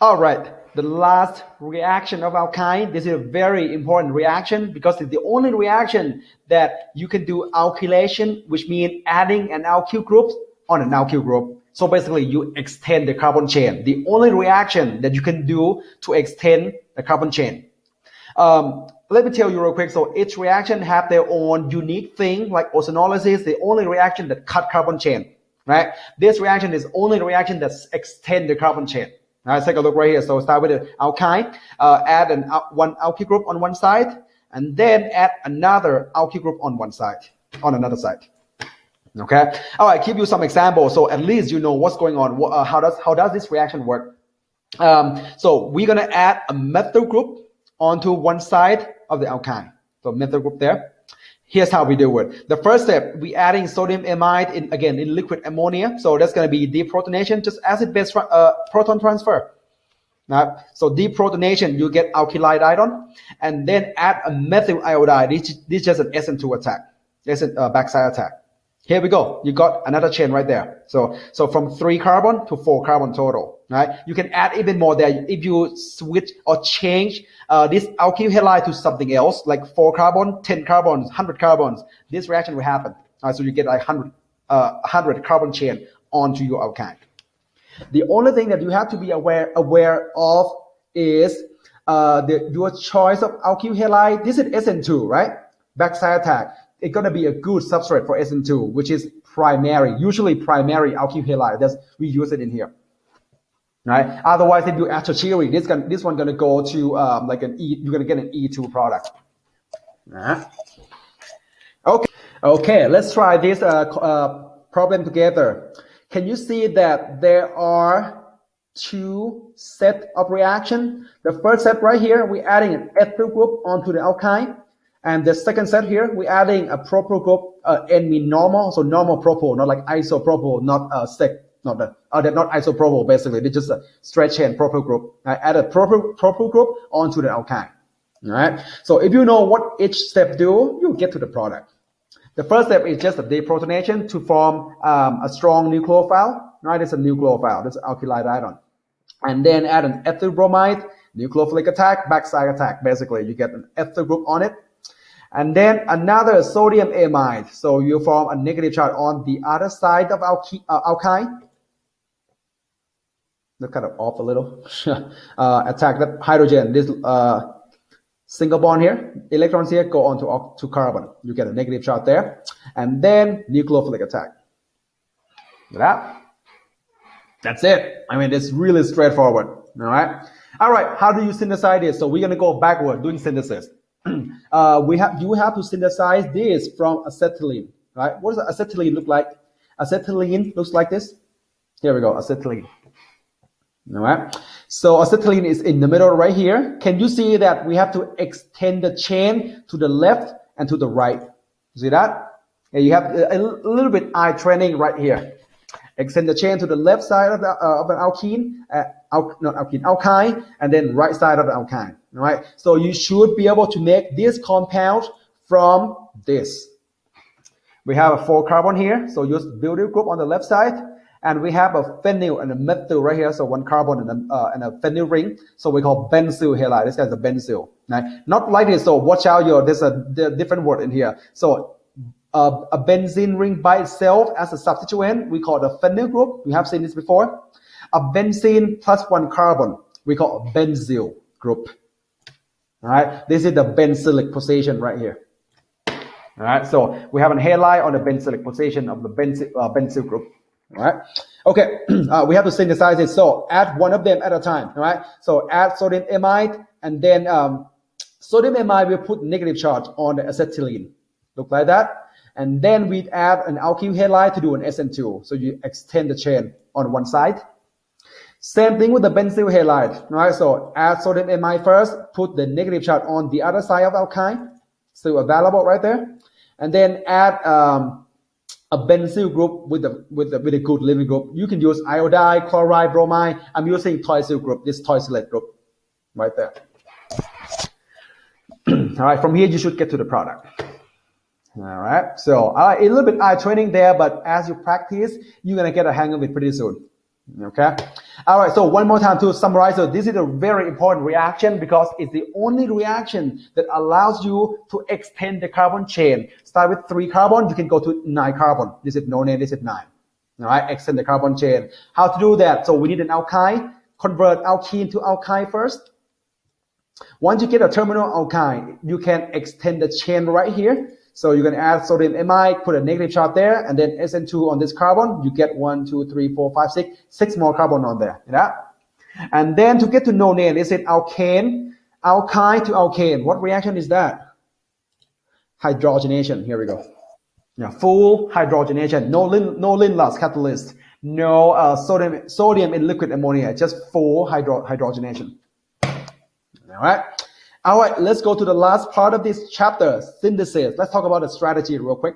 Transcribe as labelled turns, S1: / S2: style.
S1: All right, the last reaction of alkyne. This is a very important reaction because it's the only reaction that you can do alkylation, which means adding an alkyl group on an alkyl group. So basically, you extend the carbon chain. The only reaction that you can do to extend the carbon chain. Let me tell you real quick. So each reaction have their own unique thing, like ozonolysis, the only reaction that cut carbon chain, right? This reaction is only reaction that extend the carbon chain. Now let's take a look right here. So start with the alkyne, add one alkyl group on one side, and then add another alkyl group on one side, on another side. Okay. All right. Give you some examples, so at least you know what's going on. How does this reaction work? So we're gonna add a methyl group onto one side of the alkyne. So methyl group there. Here's how we do it. The first step, we adding sodium amide in liquid ammonia. So that's going to be deprotonation, just acid-base proton transfer. Now, so deprotonation, you get alkylate ion, and then add a methyl iodide. This is just an SN2 attack. It's a backside attack. Here we go. You got another chain right there. So from 3 carbon to 4 carbon total. Right? You can add even more there if you switch or change this alkyl halide to something else, like 4 carbon, 10 carbons, 100 carbons. This reaction will happen. So you get like 100 carbon chain onto your alkyne. The only thing that you have to be aware of is your choice of alkyl halide. This is SN2, right? Backside attack. It's going to be a good substrate for SN2, which is primary, usually primary alkyl halide. We use it in here. Right? Otherwise, if you add tertiary, this one gonna go to like an E. You're gonna get an E2 product. Okay. Let's try this problem together. Can you see that there are 2 sets of reaction? The first set right here, we're adding an ethyl group onto the alkyne, and the second set here, we're adding a propyl group. N mean normal, so normal propyl, not like isopropyl, not sec. They're not isopropyl, basically. They're just a straight chain propyl group. I add a propyl group onto the alkyne. All right. So if you know what each step do, you get to the product. The first step is just a deprotonation to form a strong nucleophile. Right. It's a nucleophile. That's alkylate ion. And then add an ethyl bromide, nucleophilic attack, backside attack. Basically, you get an ethyl group on it. And then another sodium amide. So you form a negative charge on the other side of alkyne. Look kind of off a little. Attack that hydrogen. This single bond here, electrons here go on to carbon. You get a negative charge there. And then nucleophilic attack. That's it. I mean, it's really straightforward. All right. All right. How do you synthesize this? So we're gonna go backward doing synthesis. You have to synthesize this from acetylene. Right? What does acetylene look like? Acetylene looks like this. Here we go. Acetylene. All right. So acetylene is in the middle right here. Can you see that we have to extend the chain to the left and to the right? See that? And you have a little bit eye training right here. Extend the chain to the left side of an alkyne, and then right side of the alkyne. All right. So you should be able to make this compound from this. We have a 4 carbon here. So use butyl group on the left side. And we have a phenyl and a methyl right here, so 1 carbon and a phenyl ring. So we call benzyl halide. This guy's a benzyl. Right? Not like this. So watch out, there's a different word in here. So a benzene ring by itself as a substituent, we call it a phenyl group. We have seen this before. A benzene plus 1 carbon, we call a benzyl group. All right. This is the benzylic position right here. All right. So we have a halide on the benzylic position of the benzyl group. All right. Okay. We have to synthesize it. So add one of them at a time. All right. So add sodium amide, and then sodium amide will put negative charge on the acetylene. Look like that. And then we add an alkyl halide to do an SN2. So you extend the chain on one side. Same thing with the benzyl halide. All right. So add sodium amide first. Put the negative charge on the other side of alkyne. Still available right there. And then add a benzyl group with a good leaving group. You can use iodide, chloride, bromide. I'm using toisyl group, this toisylate group, right there. All right, from here you should get to the product. All right, so a little bit eye training there, but as you practice, you're gonna get a hang of it pretty soon. Okay. All right, so one more time to summarize. So this is a very important reaction because it's the only reaction that allows you to extend the carbon chain. Start with 3 carbon, you can go to 9 carbon. This is nonane, this is 9. All right, extend the carbon chain. How to do that? So we need an alkyne. Convert alkene to alkyne first. Once you get a terminal alkyne, you can extend the chain right here. So you can add sodium amide, put a negative charge there, and then SN2 on this carbon. You get 1, 2, 3, 4, 5, 6, 6 more carbon on there. Yeah? And then to get to nonane, is it alkane, alkyne to alkane? What reaction is that? Hydrogenation. Here we go. Yeah, full hydrogenation. No Lindlar's catalyst. No sodium in liquid ammonia. Just full hydrogenation. All right, let's go to the last part of this chapter, synthesis. Let's talk about the strategy real quick.